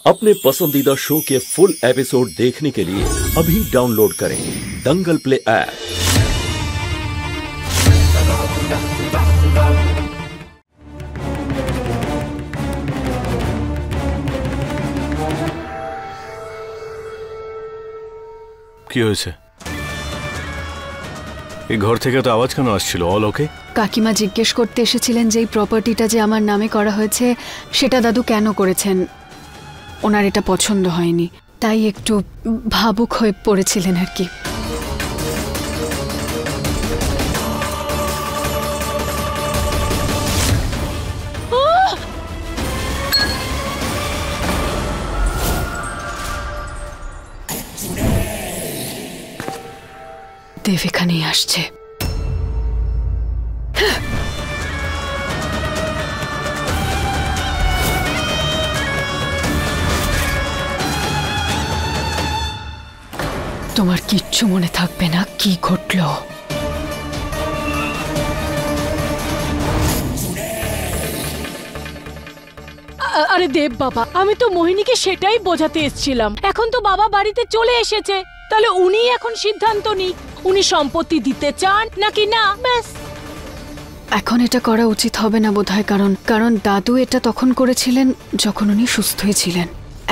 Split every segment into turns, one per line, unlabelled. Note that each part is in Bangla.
अपने पसंदीदा शो के फुल एपिसोड देखने के लिए अभी डाउनलोड करें दंगल प्ले ऐप।
কি হয়েছে? এই ঘর থেকে তো আওয়াজ কেন আসছিল? অল ওকে?
কাকিমা জিজ্ঞেস করতে এসেছিলেন যে এই প্রপার্টিটা যে আমার নামে করা হয়েছে সেটা দাদু কেন করেছেন। ওনার এটা পছন্দ হয়নি, তাই একটু ভাবুক হয়ে পড়েছিলেন আর কি। দেব এখানেই আসছে। তোমার কিচ্ছু মনে থাকবে না কি ঘটলো।
আরে দেব বাবা, আমি তো মোহিনীকে সেটাই বোঝাতে এসেছিলাম। এখন তো বাবা বাড়িতে চলে এসেছে, তাহলে উনি এখন সিদ্ধান্ত নিক উনি সম্পত্তি দিতে চান নাকি না। ব্যাস,
এখন এটা করা উচিত হবে না বোধহয়, কারণ দাদু এটা তখন করেছিলেন যখন উনি সুস্থই ছিলেন।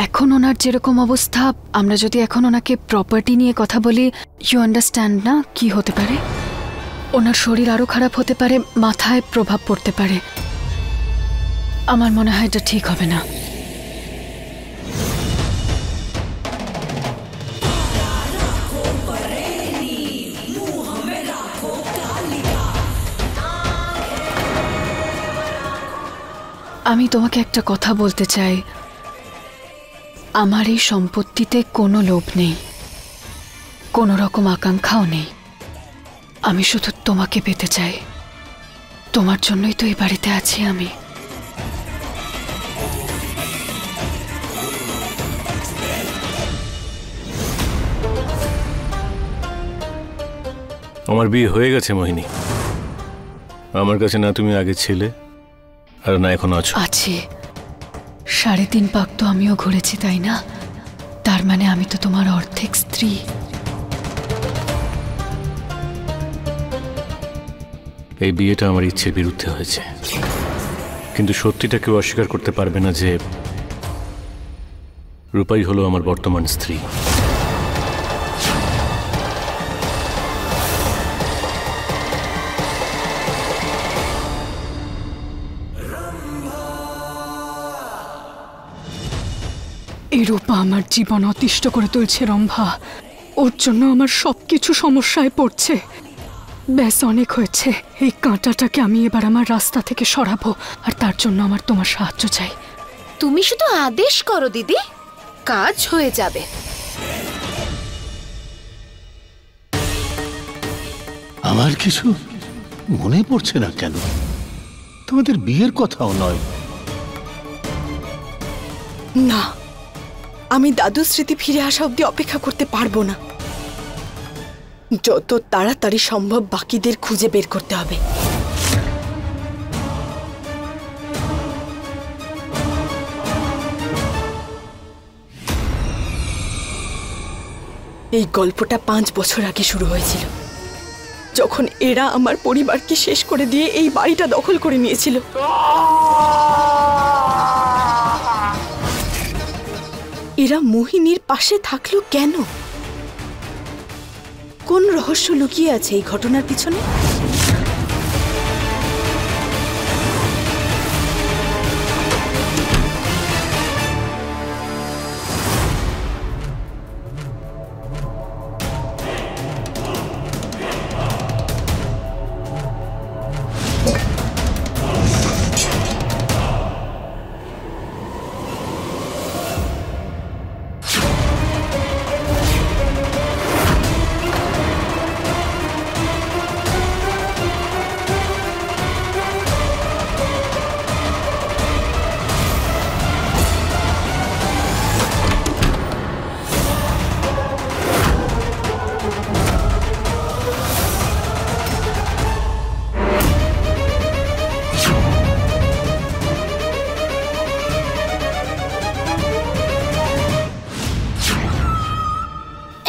এখন ওনার যেরকম অবস্থা, আমরা যদি এখন ওনাকে প্রপার্টি নিয়ে কথা বলি, ইউ আন্ডারস্ট্যান্ড না কি হতে পারে। ওনার শরীর আরো খারাপ হতে পারে, মাথায় প্রভাব পড়তে পারে। আমার মনে হয় এটা ঠিক হবে না। আমি তোমাকে একটা কথা বলতে চাই, আমার এই সম্পত্তিতে কোনো লোভ নেই, কোনো রকম আকাঙ্ক্ষাও নেই। আমি শুধু তোমাকে পেতে চাই। তোমার জন্যই তো এই বাড়িতে আছি আমি।
আমার বিয়ে হয়ে গেছে মোহিনী। আমার কাছে না তুমি আগে ছিলে আর না এখন আছো।
আছে 3.5 পাক তো আমিও ঘুরেছি, তাই না? তার মানে আমি তো তোমার অর্ধেক স্ত্রী।
এই বিয়েটা আমার ইচ্ছের বিরুদ্ধে হয়েছে, কিন্তু সত্যিটা কেউ অস্বীকার করতে পারবে না যে রূপাই হলো আমার বর্তমান স্ত্রী।
এই রূপা আমার জীবন অতিষ্ঠ করে তুলছে রম্ভা। ওর জন্য আমার সবকিছু সমস্যায় পড়ছে। ব্যাস, অনেক হয়েছে। এই কাঁটাটাকে আমি এবার আমার রাস্তা থেকে সরাবো, আর তার জন্য আমার তোমার সাহায্য চাই।
তুমি শুধু আদেশ করো দিদি, কাজ হয়ে যাবে।
আমার কিছু মনে পড়ছে না কেন? তোমাদের বিয়ের কথাও নয়।
না, আমি দাদুর স্মৃতি ফিরে আসা অবধি অপেক্ষা করতে পারবো না। যত তাড়াতাড়ি সম্ভব বাকিদের খুঁজে বের করতে হবে। এই গল্পটা 5 বছর আগে শুরু হয়েছিল, যখন এরা আমার পরিবারকে শেষ করে দিয়ে এই বাড়িটা দখল করে নিয়েছিল। এরা মোহিনীর পাশে থাকলো কেন? কোন রহস্য লুকিয়ে আছে এই ঘটনার পিছনে?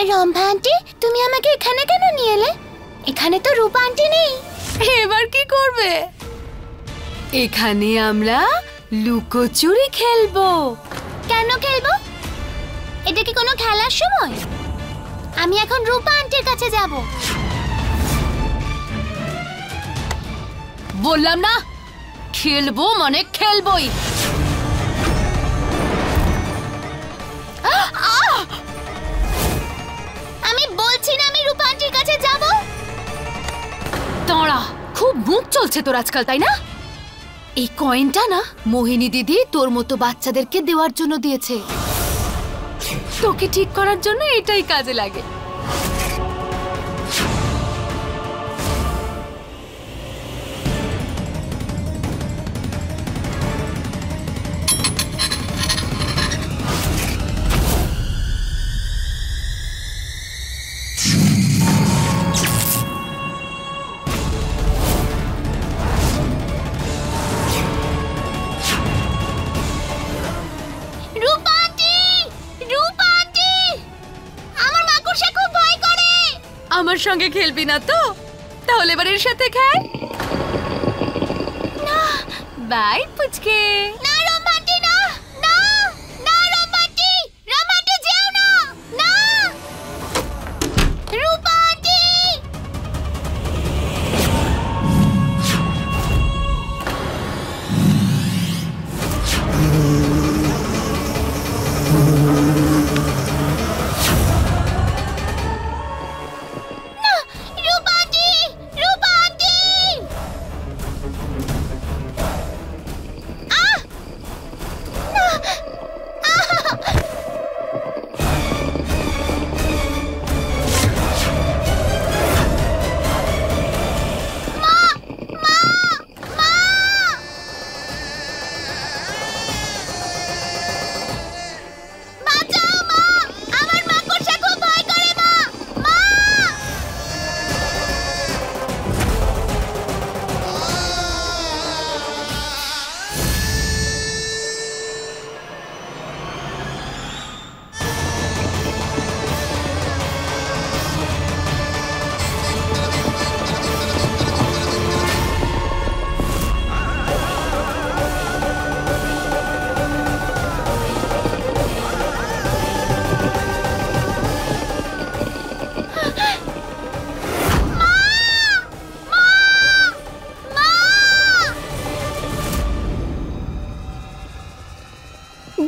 রম্ভা আন্টি, তুমি আমাকে এখানে কেন নিয়ে এলে? এখানে তো রূপা আন্টি নেই।
এবার কি করবে? এখানে আমরা লুকোচুরি খেলবো।
কেন খেলবো? এটা কি কোনো খেলার সময়? আমি এখন রূপা আন্টির কাছে যাব।
বললাম না, খেলবো মানে খেলবোই।
আমি বলছি না আমি রূপা আন্টির কাছে যাব।
দাঁড়া, খুব মুখ চলছে তোর আজকাল, তাই না? এই কয়েনটা না মোহিনী দিদি তোর মতো বাচ্চাদেরকে দেওয়ার জন্য দিয়েছে। তোকে ঠিক করার জন্য এটাই কাজে লাগে।
রূপা আন্টি, রূপা আন্টি, আমার মাকুড়সা খুব ভয় করে।
আমার সঙ্গে খেলবি না তো? তাহলে এবার এর সাথে খেল।
না,
বাই পুচকে।
না রম্ভা আন্টি, না না না রম্ভা আন্টি, রম্ভা আন্টি যেও না, না রূপা আন্টি। না, রূপা আন্টি, রূপা আন্টি। আহ! না! আহ! মা! মা! মা! বাঁচাও মা! আমার মাকড়সা খুব ভয় করে মা! মা!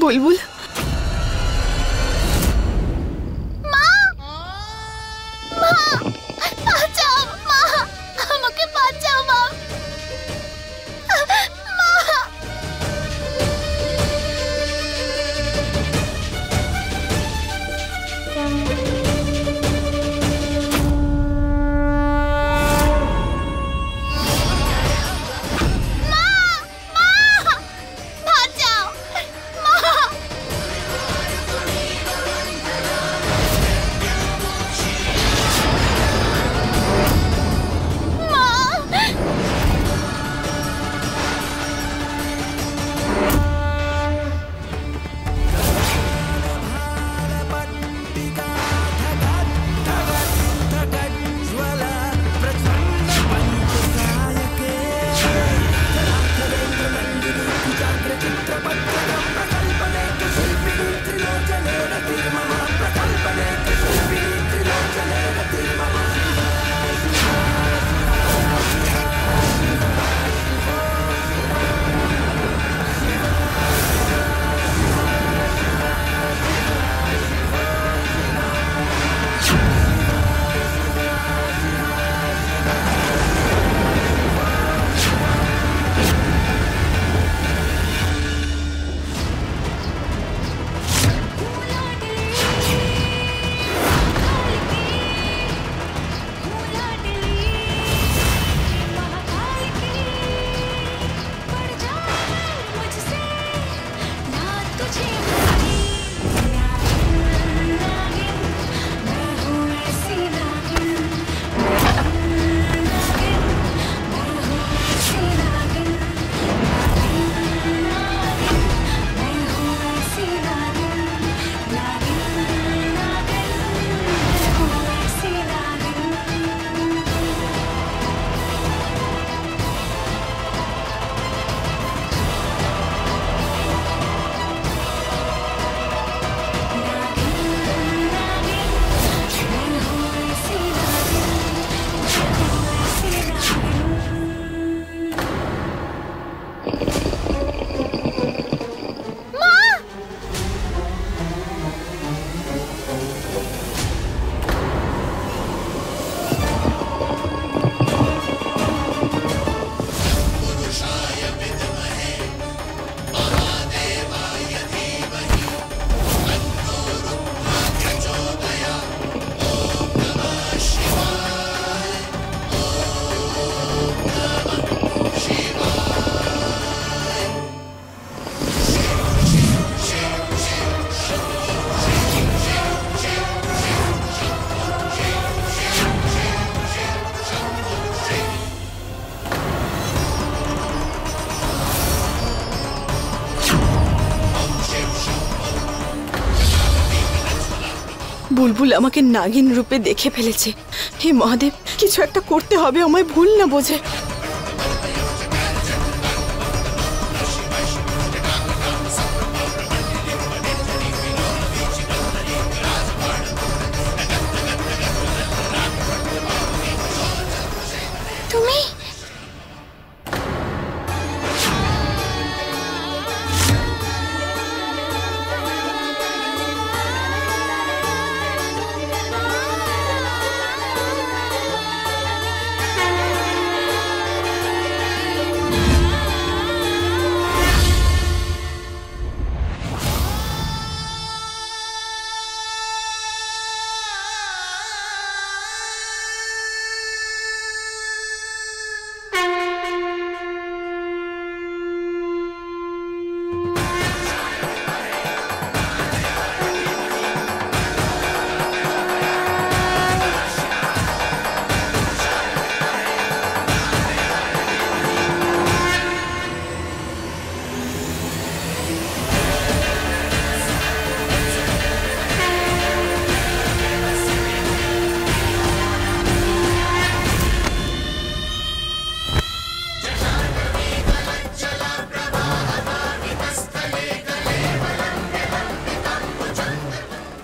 বুলবুল,
মা! মা! বাঁচাও মা! আমাকে বাঁচাও মা! মা! মা! মা! বাঁচাও! মা!
বুলবুল আমাকে নাগিন রূপে দেখে ফেলেছে। হে মহাদেব, কিছু একটা করতে হবে, আমায় ভুল না বোঝে।
তুমি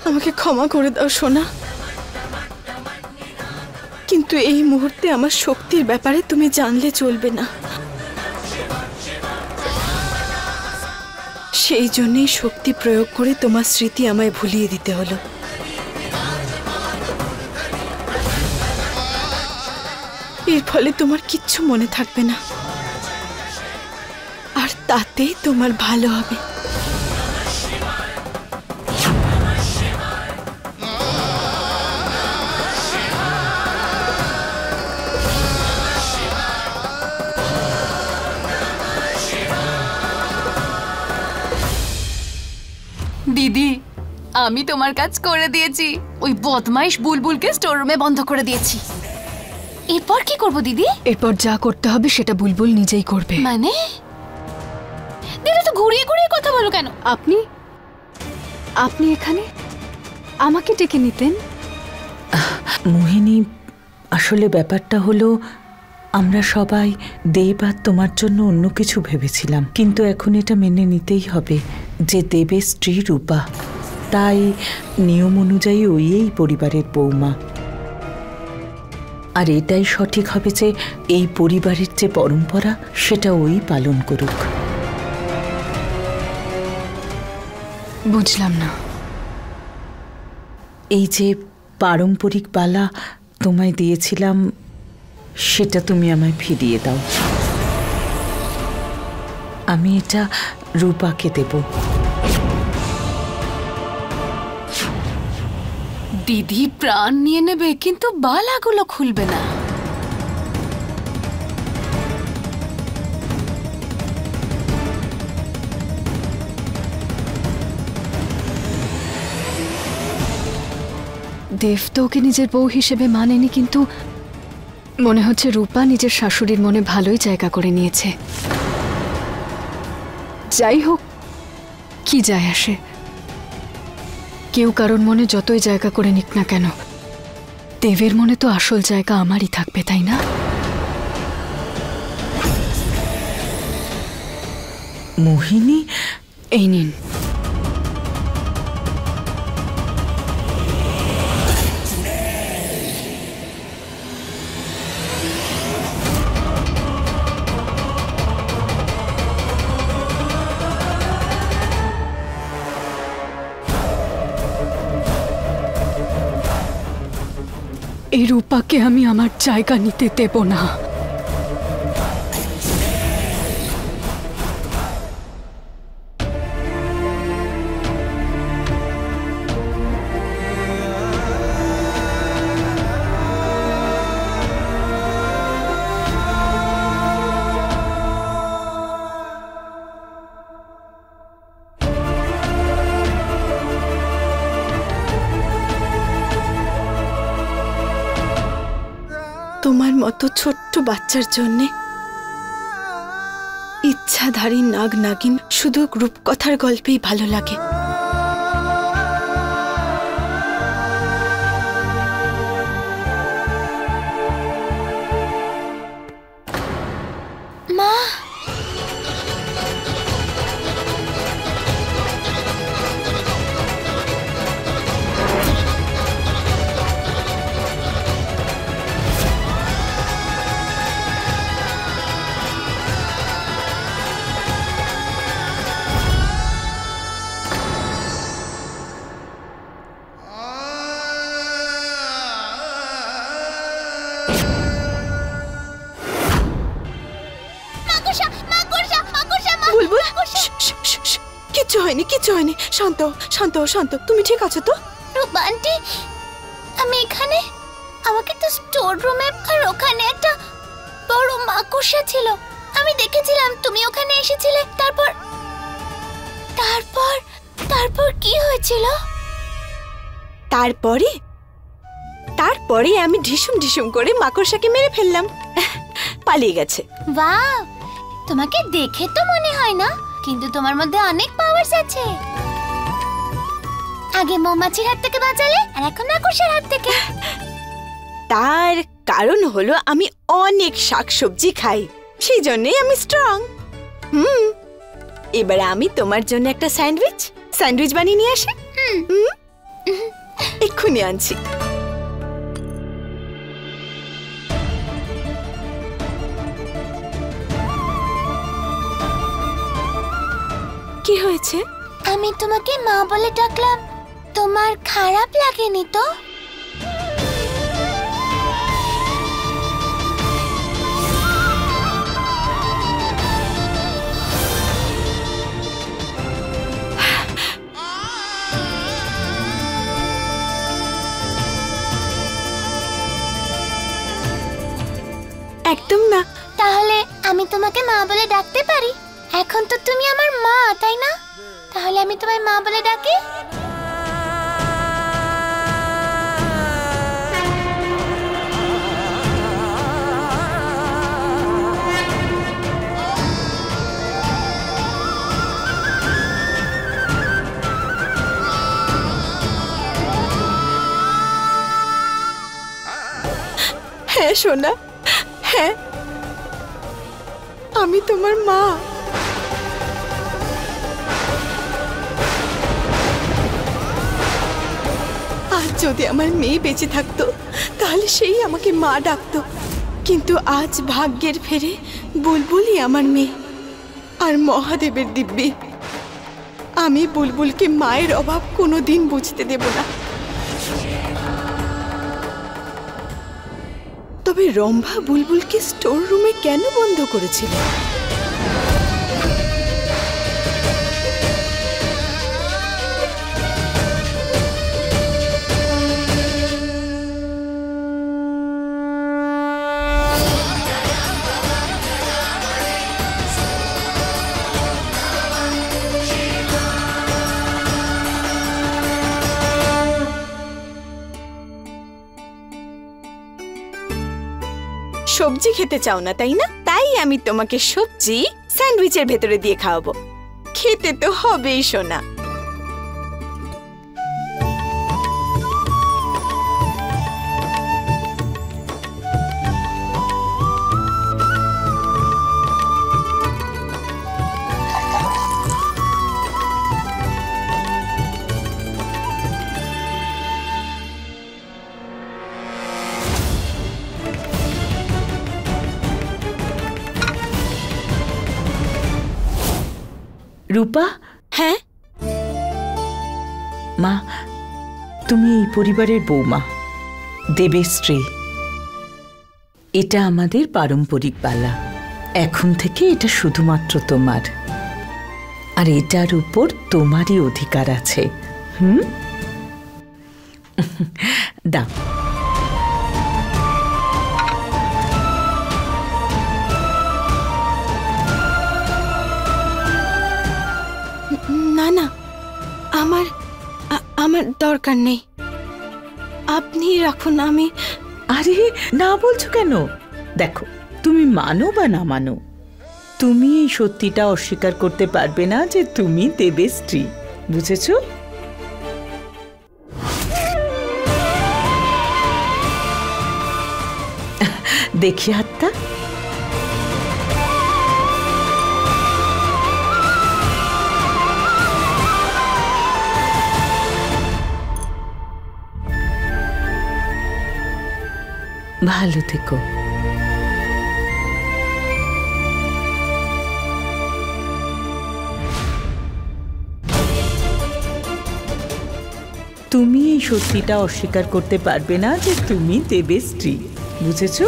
আমাকে ক্ষমা করে দাও সোনা, কিন্তু এই মুহূর্তে আমার শক্তির ব্যাপারে তুমি জানলে চলবে না। সেই জন্যই শক্তি প্রয়োগ করে তোমার স্মৃতি আমায় ভুলিয়ে দিতে হলো। এর ফলে তোমার কিচ্ছু মনে থাকবে না, আর তাতেই তোমার ভালো হবে।
দিদি, আমি তোমার কাজ করে দিয়েছি। ওই বদমাইশ বুলবুলকে স্টোর রুমে বন্ধ করে দিয়েছি। এরপর কি করব দিদি?
এরপর যা করতে হবে সেটা বুলবুল নিজেই করবে।
মানে দিদি তো ঘুরিয়ে ঘুরিয়ে কথা বলো কেন?
আপনি এখানে আমাকে ডেকে নিতেন।
মোহিনী, আসলে ব্যাপারটা হলো আমরা সবাই দেব আর তোমার জন্য অন্য কিছু ভেবেছিলাম, কিন্তু এখন এটা মেনে নিতেই হবে যে দেবের স্ত্রী রূপা, তাই নিয়ম অনুযায়ী ওই এই পরিবারের বৌমা। আর এটাই সঠিক হবে যে এই পরিবারের যে পরম্পরা সেটা ওই পালন করুক।
বুঝলাম না।
এই যে পারম্পরিক বালা তোমায় দিয়েছিলাম সেটা তুমি আমায় ফিরিয়ে দাও। আমি এটা রূপাকে দেব।
দিদি প্রাণ নিয়ে নেবে, কিন্তু বালাগুলো খুলবে না।
দেব তো ওকে নিজের বউ হিসেবে মানেনি, কিন্তু মনে হচ্ছে রূপা নিজের শাশুড়ির মনে ভালোই জায়গা করে নিয়েছে। যাই হোক, কি যায় আসে, কেউ কারোর মনে যতই জায়গা করে নিক না কেন, দেবের মনে তো আসল জায়গা আমারই থাকবে, তাই না?
মোহিনী,
এই নিন।
এই রূপাকে আমি আমার জায়গা নিতে দেব না।
তোমার মতো ছোট্ট বাচ্চার জন্যে ইচ্ছাধারী নাগ নাগিন শুধু রূপকথার গল্পেই ভালো লাগে। কিচ্ছু হয়নি। শান্ত শান্ত শান্ত, তুমি ঠিক আছো তো?
রূপা আন্টি, আমি এখানে, আমাকে তো স্টোর রুমে আর ওখানে একটা বড় মাকড়সা ছিল, আমি দেখেছিলাম তুমি ওখানে এসেছিলে। তারপর তারপর তারপর কি হয়েছিল?
তারপরে আমি ঢিসুম ঢিসুম করে মাকড়সাকে মেরে ফেললাম, পালিয়ে গেছে।
বাহ, তোমাকে দেখে তো মনে হয় না, কিন্তু তোমার মধ্যে অনেক পাওয়ারস আছে। আগে মৌমাছির হাত থেকে বাঁচালে, আর এখন মাকড়সার হাত থেকে।
তার কারণ হলো আমি অনেক শাকসবজি খাই, সেই জন্যই আমি স্ট্রং। এবার আমি তোমার জন্য একটা স্যান্ডউইচ বানিয়ে নিয়ে আসি। এক্ষুনি আনছি। কি হয়েছে?
আমি তোমাকে মা বলে ডাকলাম, তোমার খারাপ লাগেনি তো?
একদম না।
তাহলে আমি তোমাকে মা বলে ডাকতে পারি? এখন তো তুমি আমার মা, তাই না? তাহলে আমি তোমায় মা বলে ডাকি।
হ্যাঁ সোনা, হ্যাঁ আমি তোমার মা। আজ যদি আমার মেয়ে বেঁচে থাকতো তাহলে সেই আমাকে মা ডাকতো, কিন্তু আজ ভাগ্যের ফেরে বুলবুলই আমার মেয়ে আর মহাদেবের দিব্যি। আমি বুলবুলকে মায়ের অভাব কোনোদিন বুঝতে দেব না। তবে রম্ভা বুলবুলকে স্টোর রুমে কেন বন্ধ করেছিল? সবজি খেতে চাও না তাই না? তাই আমি তোমাকে সবজি স্যান্ডউইচের ভেতরে দিয়ে খাওয়াবো। খেতে তো হবেই সোনা।
রূপা।
হ্যাঁ
মা, তুমি এই পরিবারের বৌমা, দেবের স্ত্রী। এটা আমাদের পারম্পরিক বালা। এখন থেকে এটা শুধুমাত্র তোমার, আর এটার উপর তোমারই অধিকার আছে। দাও।
না না, আমার দরকার নেই, আপনি রাখুন। আমি
আরে না বলছো কেন? দেখো, তুমি মানো বা না মানো, তুমি এই সত্যিটা অস্বীকার করতে পারবে না যে তুমি দেবের স্ত্রী, বুঝেছো? দেখি হাতটা। ভালো থেকো। তুমি এই সত্যিটা অস্বীকার করতে পারবে না যে তুমি দেবের স্ত্রী, বুঝেছো?